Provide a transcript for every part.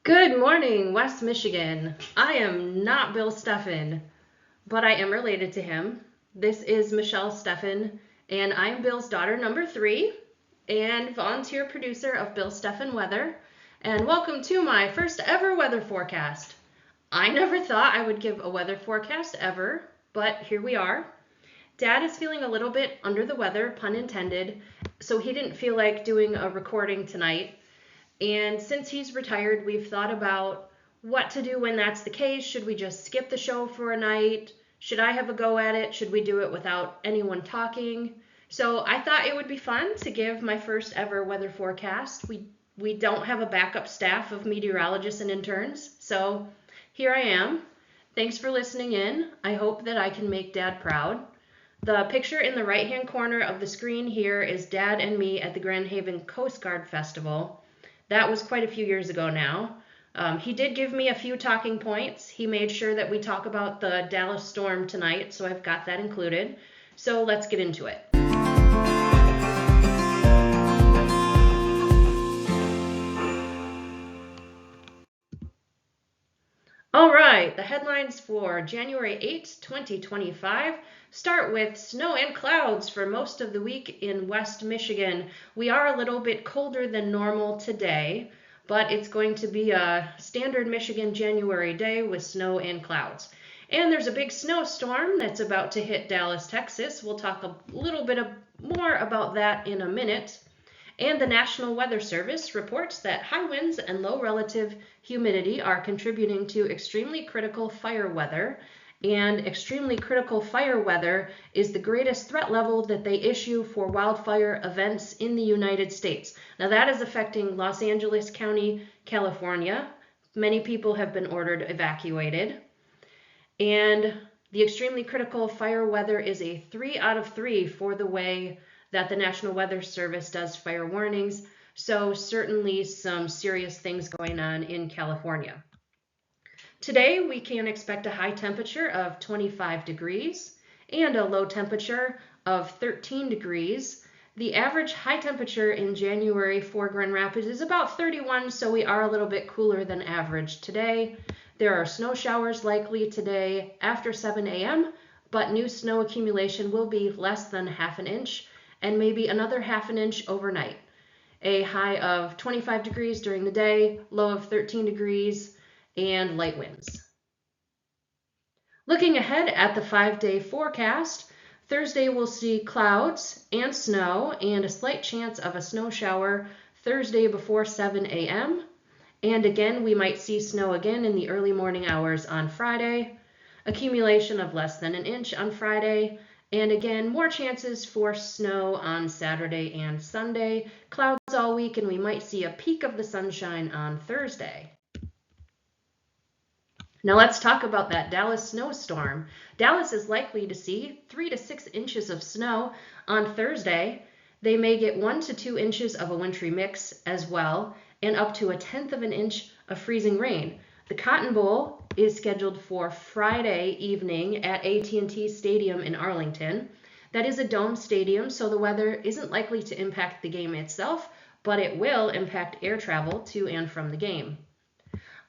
Good morning, West Michigan. I am not Bill Steffen, but I am related to him. This is Michelle Steffen, and I'm Bill's daughter number 3 and volunteer producer of Bill Steffen Weather. And welcome to my first ever weather forecast. I never thought I would give a weather forecast ever, but here we are. Dad is feeling a little bit under the weather, pun intended, so he didn't feel like doing a recording tonight. And since he's retired, we've thought about what to do when that's the case. Should we just skip the show for a night? Should I have a go at it? Should we do it without anyone talking? So I thought it would be fun to give my first ever weather forecast. We don't have a backup staff of meteorologists and interns, so here I am. Thanks for listening in. I hope that I can make Dad proud. The picture in the right-hand corner of the screen here is Dad and me at the Grand Haven Coast Guard Festival. That was quite a few years ago now. He did give me a few talking points. He made sure that we talk about the Dallas storm tonight, so I've got that included. So let's get into it. All right, the headlines for January 8, 2025 start with snow and clouds for most of the week in West Michigan. We are a little bit colder than normal today, but it's going to be a standard Michigan January day with snow and clouds. And there's a big snowstorm that's about to hit Dallas, Texas. We'll talk a little bit more about that in a minute. And the National Weather Service reports that high winds and low relative humidity are contributing to extremely critical fire weather. And extremely critical fire weather is the greatest threat level that they issue for wildfire events in the United States. Now that is affecting Los Angeles County, California. Many people have been ordered evacuated. And the extremely critical fire weather is a 3 out of 3 for the way that the National Weather Service does fire warnings. So certainly some serious things going on in California. Today we can expect a high temperature of 25 degrees and a low temperature of 13 degrees. The average high temperature in January for Grand Rapids is about 31, so we are a little bit cooler than average today. There are snow showers likely today after 7 a.m., but new snow accumulation will be less than half an inch and maybe another half an inch overnight. A high of 25 degrees during the day, low of 13 degrees, and light winds. Looking ahead at the 5-day forecast, Thursday we'll see clouds and snow and a slight chance of a snow shower Thursday before 7 a.m. And again, we might see snow again in the early morning hours on Friday. Accumulation of less than an inch on Friday. And again, more chances for snow on Saturday and Sunday. Clouds all week, and we might see a peak of the sunshine on Thursday. Now let's talk about that Dallas snowstorm. Dallas is likely to see 3 to 6 inches of snow on Thursday. They may get 1 to 2 inches of a wintry mix as well, and up to 1/10 of an inch of freezing rain. The Cotton Bowl is scheduled for Friday evening at AT&T Stadium in Arlington. That is a dome stadium, so the weather isn't likely to impact the game itself, but it will impact air travel to and from the game.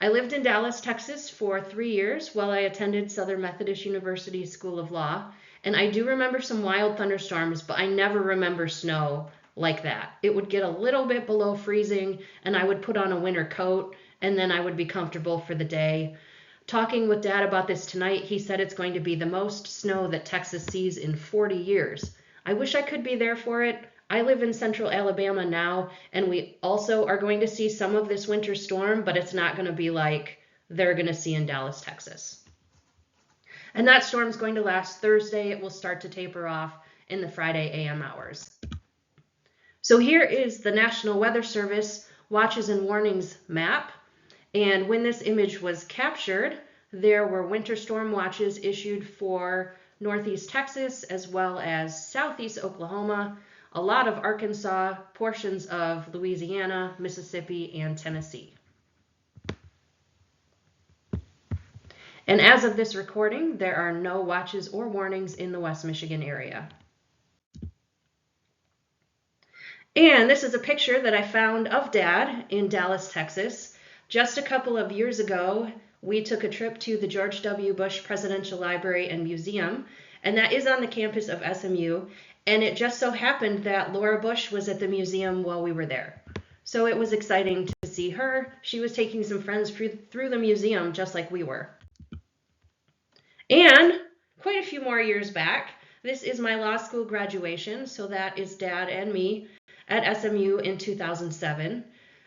I lived in Dallas, Texas for 3 years while I attended Southern Methodist University School of Law, and I do remember some wild thunderstorms, but I never remember snow like that. It would get a little bit below freezing, and I would put on a winter coat, and then I would be comfortable for the day. Talking with Dad about this tonight, he said it's going to be the most snow that Texas sees in 40 years. I wish I could be there for it. I live in central Alabama now, and we also are going to see some of this winter storm, but it's not going to be like they're going to see in Dallas, Texas. And that storm's going to last Thursday. It will start to taper off in the Friday a.m. hours. So here is the National Weather Service Watches and Warnings map. And when this image was captured, there were winter storm watches issued for northeast Texas as well as southeast Oklahoma, a lot of Arkansas, portions of Louisiana, Mississippi, and Tennessee. And as of this recording, there are no watches or warnings in the West Michigan area. And this is a picture that I found of Dad in Dallas, Texas. Just a couple of years ago, we took a trip to the George W. Bush Presidential Library and Museum, and that is on the campus of SMU. And it just so happened that Laura Bush was at the museum while we were there. So it was exciting to see her. She was taking some friends through the museum just like we were. And quite a few more years back, this is my law school graduation, so that is Dad and me at SMU in 2007.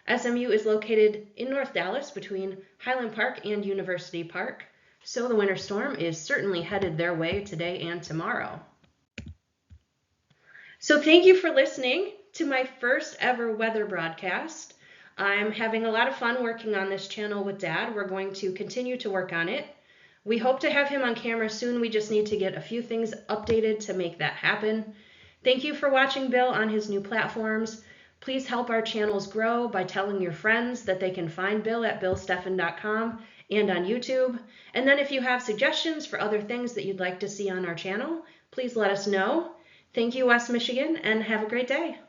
SMU is located in North Dallas between Highland Park and University Park, so the winter storm is certainly headed their way today and tomorrow. So thank you for listening to my first ever weather broadcast. I'm having a lot of fun working on this channel with Dad. We're going to continue to work on it. We hope to have him on camera soon. We just need to get a few things updated to make that happen. Thank you for watching Bill on his new platforms. Please help our channels grow by telling your friends that they can find Bill at billsteffen.com and on YouTube. And then if you have suggestions for other things that you'd like to see on our channel, please let us know. Thank you, West Michigan, and have a great day.